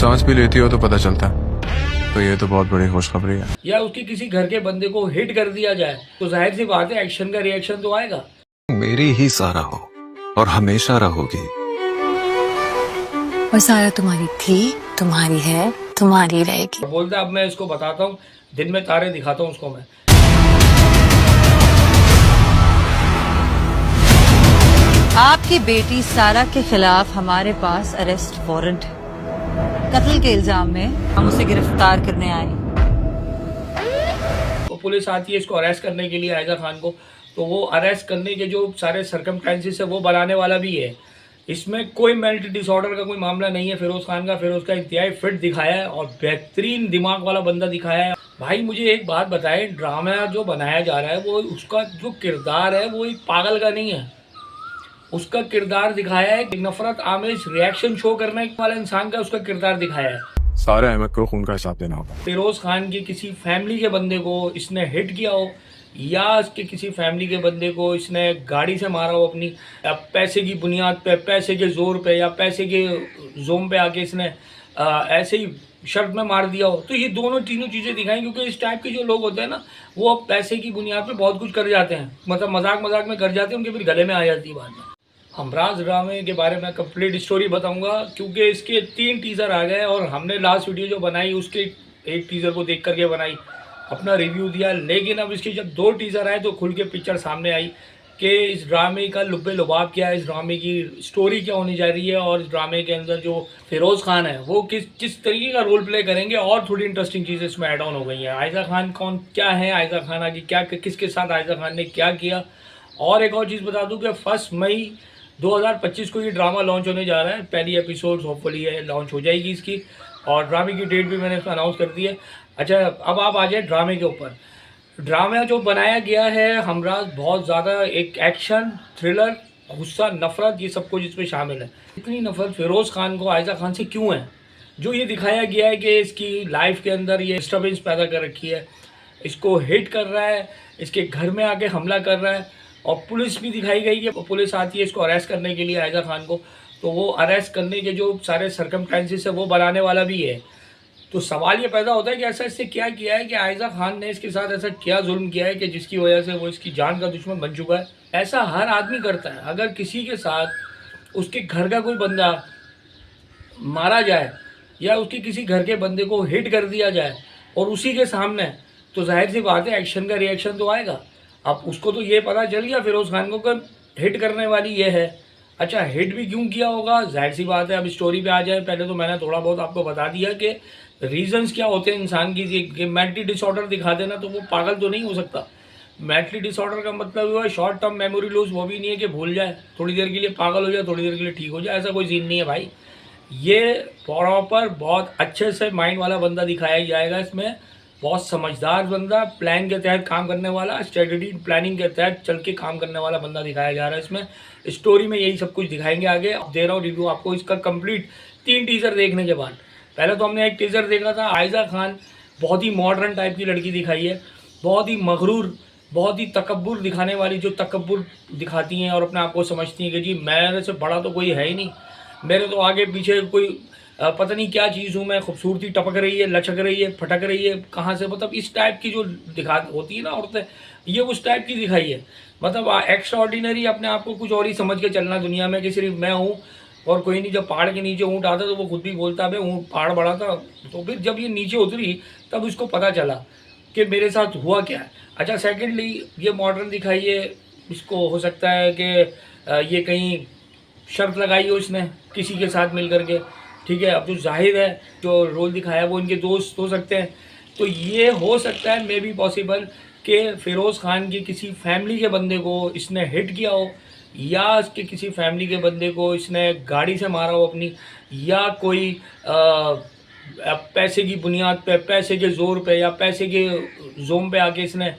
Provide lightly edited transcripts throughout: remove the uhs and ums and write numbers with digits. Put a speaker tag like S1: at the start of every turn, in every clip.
S1: सांस भी लेती हो तो पता चलता है, तो ये तो बहुत बड़ी खुशखबरी है।
S2: या उसके किसी घर के बंदे को हिट कर दिया जाए तो जाहिर सी बात है एक्शन का रिएक्शन तो आएगा।
S1: मेरी ही सारा हो और हमेशा रहोगी।
S3: और सारा तुम्हारी थी, तुम्हारी है, तुम्हारी रहेगी।
S2: बोलता अब मैं इसको बताता हूँ, दिन में तारे दिखाता हूँ उसको मैं।
S3: आपकी बेटी सारा के खिलाफ हमारे पास अरेस्ट वारंट है। कत्ल के इल्जाम में हम उसे गिरफ्तार करने आए।
S2: तो पुलिस आती है इसको अरेस्ट करने के लिए, आयजा खान को। तो वो अरेस्ट करने के जो सारे सर्कमस्टेंसेस है वो बनाने वाला भी है। इसमें कोई मेंटल डिसऑर्डर का कोई मामला नहीं है फिरोज खान का। फिरोज का इंतहाई फिट दिखाया है और बेहतरीन दिमाग वाला बंदा दिखाया है। भाई मुझे एक बात बताएं, ड्रामा जो बनाया जा रहा है वो उसका जो किरदार है वो एक पागल का नहीं है। उसका किरदार दिखाया है कि नफरत आमेज रिएक्शन शो करने वाला इंसान का उसका किरदार दिखाया है।
S1: सारे अहमद को खून का हिसाब देना होगा।
S2: फिरोज खान की किसी फैमिली के बंदे को इसने हिट किया हो या इसके किसी फैमिली के बंदे को इसने गाड़ी से मारा हो अपनी पैसे की बुनियाद पे, पैसे के जोर पे या पैसे के जोम पे आके इसने ऐसे ही शर्त में मार दिया हो, तो ये दोनों तीनों चीज़ें दिखाएं। क्योंकि इस टाइप के जो लोग होते हैं ना वो पैसे की बुनियाद पे बहुत कुछ कर जाते हैं, मतलब मजाक मजाक में कर जाते हैं, उनके फिर गले में आ जाती है बाद में। हमराज ड्रामे के बारे में कंप्लीट स्टोरी बताऊंगा क्योंकि इसके 3 टीज़र आ गए और हमने लास्ट वीडियो जो बनाई उसके एक टीज़र को देख करके बनाई, अपना रिव्यू दिया। लेकिन अब इसके जब 2 टीज़र आए तो खुल के पिक्चर सामने आई कि इस ड्रामे का लुब्बे लुबाब क्या है, इस ड्रामे की स्टोरी क्या होने जा रही है और इस ड्रामे के अंदर जो फिरोज़ खान है वो किस तरीके का रोल प्ले करेंगे। और थोड़ी इंटरेस्टिंग चीज़ें इसमें ऐड ऑन हो गई हैं। आयजा खान कौन क्या है, आयजा खान आगे क्या किसके साथ आयजा खान ने क्या किया। और एक और चीज़ बता दूँ कि 1 मई 2025 को ये ड्रामा लॉन्च होने जा रहा है। पहली एपिसोड होपफुली है लॉन्च हो जाएगी इसकी, और ड्रामे की डेट भी मैंने इसमें अनाउंस कर दी है। अच्छा अब आप आ जाए ड्रामे के ऊपर। ड्रामा जो बनाया गया है हमराज बहुत ज़्यादा एक एक्शन थ्रिलर गुस्सा नफरत ये सब कुछ इसमें शामिल है। इतनी नफरत फिरोज़ खान को आयजा खान से क्यों है, जो ये दिखाया गया है कि इसकी लाइफ के अंदर ये डिस्टर्बेंस पैदा कर रखी है, इसको हिट कर रहा है, इसके घर में आके हमला कर रहा है। और पुलिस भी दिखाई गई कि पुलिस आती है इसको अरेस्ट करने के लिए आयजा खान को। तो वो अरेस्ट करने के जो सारे सर्कमस्टेंसेस है वो बनाने वाला भी है। तो सवाल ये पैदा होता है कि ऐसा इससे क्या किया है कि आयजा खान ने इसके साथ ऐसा क्या जुल्म किया है कि जिसकी वजह से वो इसकी जान का दुश्मन बन चुका है। ऐसा हर आदमी करता है। अगर किसी के साथ उसके घर का कोई बंदा मारा जाए या उसके किसी घर के बंदे को हिट कर दिया जाए और उसी के सामने, तो जाहिर सी बात है एक्शन का रिएक्शन तो आएगा। अब उसको तो ये पता चल गया फिरोज़ खान को कि हिट करने वाली ये है। अच्छा हिट भी क्यों किया होगा, जाहिर सी बात है। अब स्टोरी पे आ जाए, पहले तो मैंने थोड़ा बहुत आपको बता दिया कि रीजंस क्या होते हैं इंसान की। मेंटली डिसऑर्डर दिखा देना तो वो पागल तो नहीं हो सकता। मेंटली डिसऑर्डर का मतलब हुआ शॉर्ट टर्म मेमोरी लॉस, वो भी नहीं है कि भूल जाए, थोड़ी देर के लिए पागल हो जाए, थोड़ी देर के लिए ठीक हो जाए, ऐसा कोई सीन नहीं है भाई। ये प्रॉपर बहुत अच्छे से माइंड वाला बंदा दिखाया जाएगा इसमें। बहुत समझदार बंदा, प्लान के तहत काम करने वाला, स्ट्रेटजी प्लानिंग के तहत चल के काम करने वाला बंदा दिखाया जा रहा है इसमें। स्टोरी में यही सब कुछ दिखाएंगे आगे। अब दे रहा हूँ रिव्यू आपको इसका कंप्लीट 3 टीज़र देखने के बाद। पहले तो हमने एक टीज़र देखा था, आयजा खान बहुत ही मॉडर्न टाइप की लड़की दिखाई है, बहुत ही मगरूर, बहुत ही तकब्बुर दिखाने वाली, जो तकब्बुर दिखाती हैं और अपने आप को समझती हैं कि जी मेरे से बड़ा तो कोई है ही नहीं, मेरे तो आगे पीछे कोई पता नहीं क्या चीज़ हूँ मैं, खूबसूरती टपक रही है, लचक रही है, फटक रही है कहाँ से, मतलब इस टाइप की जो दिखा होती है ना औरतें, ये उस टाइप की दिखाई है। मतलब एक्स्ट्रा ऑर्डिनरी, अपने आप को कुछ और ही समझ के चलना दुनिया में कि सिर्फ मैं हूँ और कोई नहीं। जब पहाड़ के नीचे ऊँट आता तो वो खुद भी बोलता है ऊँट पहाड़ बड़ा था। तो फिर जब ये नीचे उतरी तब उसको पता चला कि मेरे साथ हुआ क्या है। अच्छा सेकेंडली ये मॉडर्न दिखाई है, इसको हो सकता है कि ये कहीं शर्त लगाई हो इसने किसी के साथ मिल करके, ठीक है। अब जो जाहिर है जो रोल दिखाया वो इनके दोस्त हो सकते हैं, तो ये हो सकता है मे बी पॉसिबल कि फिरोज़ खान की किसी फैमिली के बंदे को इसने हिट किया हो या इसके किसी फैमिली के बंदे को इसने गाड़ी से मारा हो अपनी, या कोई पैसे की बुनियाद पे, पैसे के ज़ोर पे या पैसे के जोम पे आके इसने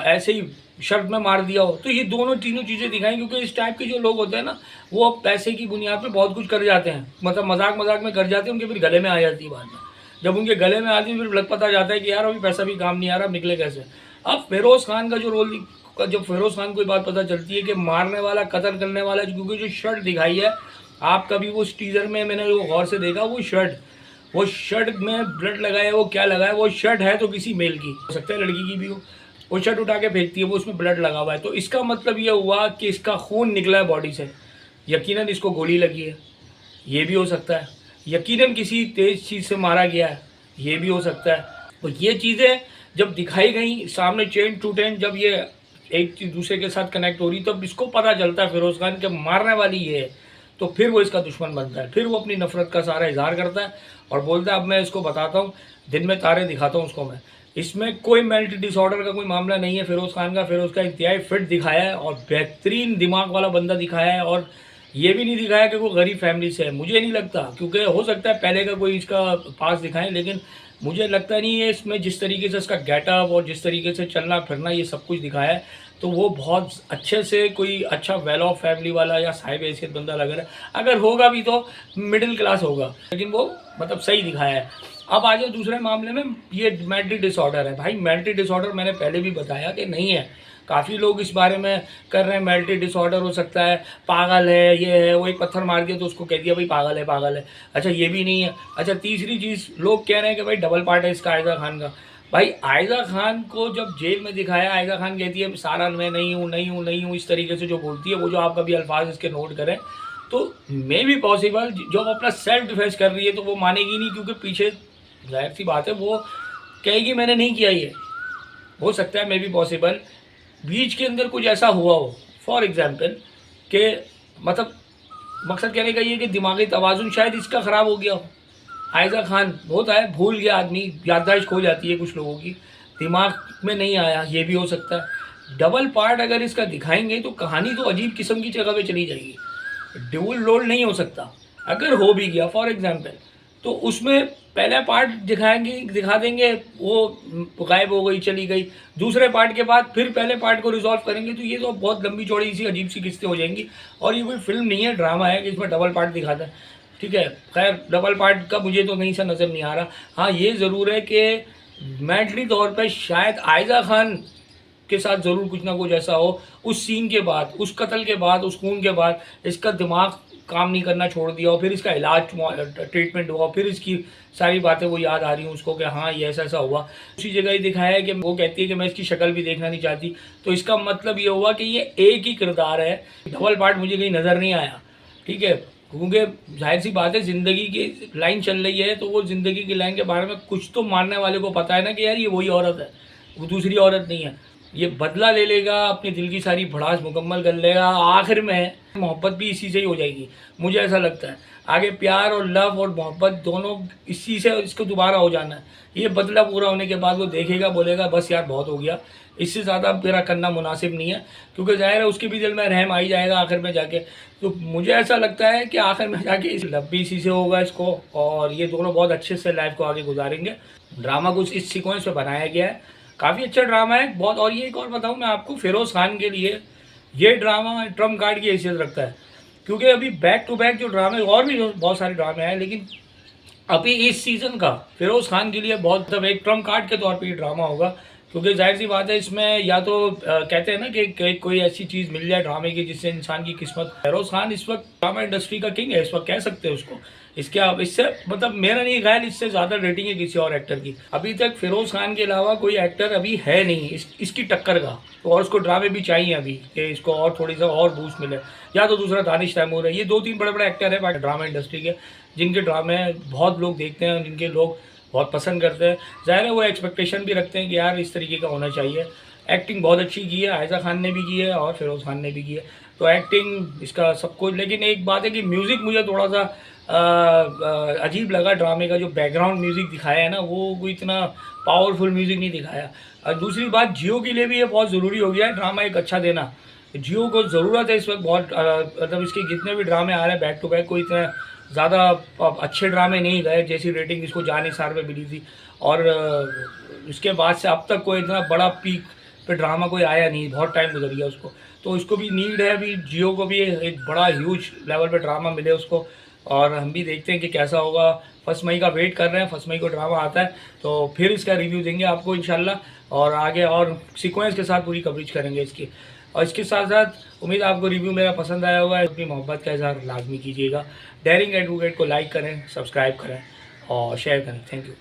S2: ऐसे ही शर्त में मार दिया हो। तो ये दोनों तीनों चीज़ें दिखाएं। क्योंकि इस टाइप के जो लोग होते हैं ना वो पैसे की बुनियाद पे बहुत कुछ कर जाते हैं, मतलब मजाक मजाक में कर जाते हैं, उनके फिर गले में आ जाती है बाद में। जब उनके गले में आती है फिर लग पता जाता है कि यार अभी पैसा भी काम नहीं आ रहा, निकले कैसे। अब फिरोज़ खान का जो रोल, जब फिरोज़ खान को बात पता चलती है कि मारने वाला कत्ल करने वाला, क्योंकि जो शर्ट दिखाई है आप कभी वो टीज़र में मैंने वो गौर से देखा, वो वो शर्ट में ब्लड लगाया, वो क्या लगाया, वो शर्ट है तो किसी मेल की हो सकता है, लड़की की भी हो, वो शर्ट उठा के फेंकती है, वो उसमें ब्लड लगा हुआ है, तो इसका मतलब ये हुआ कि इसका खून निकला है बॉडी से, यकीनन इसको गोली लगी है, ये भी हो सकता है, यकीनन किसी तेज चीज़ से मारा गया है, ये भी हो सकता है। तो ये चीज़ें जब दिखाई गई सामने चेन टू टेन, जब ये एक चीज़ दूसरे के साथ कनेक्ट हो रही, तब इसको पता चलता है फिरोज़ खान के मारने वाली ये है, तो फिर वो इसका दुश्मन बनता है, फिर वो अपनी नफरत का सारा इजहार करता है और बोलता है अब मैं इसको बताता हूँ, दिन में तारे दिखाता हूँ उसको मैं। इसमें कोई मेंटल डिसऑर्डर का कोई मामला नहीं है फिरोज़ खान का। फिरोज़ का इंतहाई फिट दिखाया है और बेहतरीन दिमाग वाला बंदा दिखाया है, और ये भी नहीं दिखाया कि वो गरीब फैमिली से है, मुझे नहीं लगता, क्योंकि हो सकता है पहले का कोई इसका पास दिखाएं, लेकिन मुझे लगता नहीं है इसमें जिस तरीके से इसका गेटअप और जिस तरीके से चलना फिरना ये सब कुछ दिखाया है, तो वो बहुत अच्छे से कोई अच्छा वेल ऑफ फैमिली वाला या साहिब हैसियत बंदा लग रहा है। अगर होगा भी तो मिडिल क्लास होगा, लेकिन वो मतलब सही दिखाया है। अब आ जाए दूसरे मामले में, ये मेंटल डिसऑर्डर है। भाई मेंटल डिसऑर्डर मैंने पहले भी बताया कि नहीं है, काफ़ी लोग इस बारे में कर रहे हैं, मेंटल डिसऑर्डर हो सकता है, पागल है, ये है, वो एक पत्थर मार दिया तो उसको कह दिया भाई पागल है पागल है। अच्छा ये भी नहीं है। अच्छा तीसरी चीज़ लोग कह रहे हैं कि भाई डबल पार्ट है इसका आयजा खान का। भाई आयजा खान को जब जेल में दिखाया, आयजा खान कहती है सारा मैं नहीं हूँ नहीं हूँ नहीं हूँ, इस तरीके से जो बोलती है, वो जो आप कभी अल्फाज इसके नोट करें, तो मे भी पॉसिबल जब अपना सेल्फ डिफेंस कर रही है तो वो मानेगी नहीं, क्योंकि पीछे जाहिर सी बात है वो कहेगी मैंने नहीं किया ये। हो सकता है मे भी पॉसिबल बीच के अंदर कुछ ऐसा हुआ हो, फॉर एग्जाम्पल कि मतलब मकसद कहने का ये कि दिमागी तवाज़ुन शायद इसका ख़राब हो गया हो। आयजा खान होता है, भूल गया आदमी, याददाश्त खो जाती है कुछ लोगों की, दिमाग में नहीं आया, ये भी हो सकता है। डबल पार्ट अगर इसका दिखाएंगे तो कहानी तो अजीब किस्म की जगह पे चली जाएगी, डबल रोल नहीं हो सकता। अगर हो भी गया फॉर एग्जाम्पल, तो उसमें पहला पार्ट दिखा देंगे वो गायब हो गई चली गई, दूसरे पार्ट के बाद फिर पहले पार्ट को रिजॉल्व करेंगे, तो ये तो बहुत लंबी चौड़ी सी अजीब सी किस्तें हो जाएंगी। और ये कोई फिल्म नहीं है, ड्रामा है कि इसमें डबल पार्ट दिखाता है, ठीक है। खैर डबल पार्ट का मुझे तो कहीं से नज़र नहीं आ रहा। हाँ ये ज़रूर है कि मेंटली तौर पर शायद आयजा खान के साथ ज़रूर कुछ ना कुछ ऐसा हो, उस सीन के बाद, उस कत्ल के बाद, उस खून के बाद इसका दिमाग काम नहीं करना छोड़ दिया, और फिर इसका इलाज ट्रीटमेंट हुआ, फिर इसकी सारी बातें वो याद आ रही हूँ उसको कि हाँ ये ऐसा ऐसा हुआ। उसी जगह ही दिखाया है कि वो कहती है कि मैं इसकी शक्ल भी देखना नहीं चाहती, तो इसका मतलब ये हुआ कि ये एक ही किरदार है, डबल पार्ट मुझे कहीं नज़र नहीं आया, ठीक है। क्योंकि जाहिर सी बात है ज़िंदगी की लाइन चल रही है, तो वो ज़िंदगी की लाइन के बारे में कुछ तो मानने वाले को पता है ना कि यार ये वही औरत है, वो दूसरी औरत नहीं है। ये बदला ले लेगा, अपनी दिल की सारी भड़ास मुकम्मल कर लेगा, आखिर में मोहब्बत भी इसी से ही हो जाएगी, मुझे ऐसा लगता है। आगे प्यार और लव और मोहब्बत दोनों इसी से इसको दोबारा हो जाना है। ये बदला पूरा होने के बाद वो देखेगा, बोलेगा बस यार बहुत हो गया, इससे ज़्यादा मेरा करना मुनासिब नहीं है, क्योंकि ज़ाहिर है उसके भी दिल में रहम आ ही जाएगा आखिर में जाके। तो मुझे ऐसा लगता है कि आखिर में जाके इस लव भी इसी से होगा इसको, और ये दोनों बहुत अच्छे से लाइफ को आगे गुजारेंगे। ड्रामा कुछ इस सीक्वेंस पे बनाया गया है, काफ़ी अच्छा ड्रामा है बहुत। और ये एक और बताऊँ मैं आपको, फिरोज़ खान के लिए ये ड्रामा ट्रम्प कार्ड की हैसियत रखता है, क्योंकि अभी बैक टू बैक जो ड्रामे, और भी बहुत सारे ड्रामे हैं, लेकिन अभी इस सीज़न का फिरोज़ खान के लिए बहुत मतलब एक ट्रम्प कार्ड के तौर पे ये ड्रामा होगा। क्योंकि जाहिर सी बात है इसमें या तो कहते हैं ना कि कोई ऐसी चीज़ मिल जाए ड्रामे की जिससे इंसान की किस्मत। फिरोज़ खान इस वक्त ड्रामा इंडस्ट्री का किंग है, इस वक्त कह सकते हैं उसको। इससे मतलब मेरा नहीं ख्याल इससे ज़्यादा रेटिंग है किसी और एक्टर की। अभी तक फिरोज़ खान के अलावा कोई एक्टर अभी है नहीं इसकी टक्कर का, तो और उसको ड्रामे भी चाहिए अभी कि इसको और थोड़ी सा और बूस्ट मिले। या तो दूसरा दानिश तैमूर है, ये 2-3 बड़े बड़े एक्टर हैं ड्रामा इंडस्ट्री के, जिनके ड्रामे बहुत लोग देखते हैं, जिनके लोग बहुत पसंद करते हैं। ज़ाहिर है वो एक्सपेक्टेशन भी रखते हैं कि यार इस तरीके का होना चाहिए। एक्टिंग बहुत अच्छी की है, आयजा खान ने भी की है और फिरोज़ खान ने भी की है, तो एक्टिंग इसका सब कुछ। लेकिन एक बात है कि म्यूज़िक मुझे थोड़ा सा अजीब लगा। ड्रामे का जो बैकग्राउंड म्यूज़िक दिखाया है ना, वो कोई इतना पावरफुल म्यूज़िक नहीं दिखाया। और दूसरी बात, जियो के लिए भी ये बहुत ज़रूरी हो गया है ड्रामा एक अच्छा देना। जियो को ज़रूरत है इस वक्त बहुत, मतलब इसके जितने भी ड्रामे आ रहे हैं बैक टू बैक, कोई इतना ज़्यादा अच्छे ड्रामे नहीं गए जैसी रेटिंग इसको जानिसार पे मिली थी। और इसके बाद से अब तक कोई इतना बड़ा पीक पे ड्रामा कोई आया नहीं, बहुत टाइम गुजर गया उसको। तो इसको भी नीड है अभी, जियो को भी एक बड़ा ह्यूज लेवल पे ड्रामा मिले उसको, और हम भी देखते हैं कि कैसा होगा। 1 मई का वेट कर रहे हैं, 1 मई को ड्रामा आता है तो फिर इसका रिव्यू देंगे आपको इंशाल्लाह, और आगे और सीक्वेंस के साथ पूरी कवरेज करेंगे इसकी। और इसके साथ साथ उम्मीद आपको रिव्यू मेरा पसंद आया होगा। अपनी मोहब्बत का इज़हार लाजमी कीजिएगा। डेयरिंग एडवोकेट को लाइक करें, सब्सक्राइब करें, और शेयर करें। Thank you.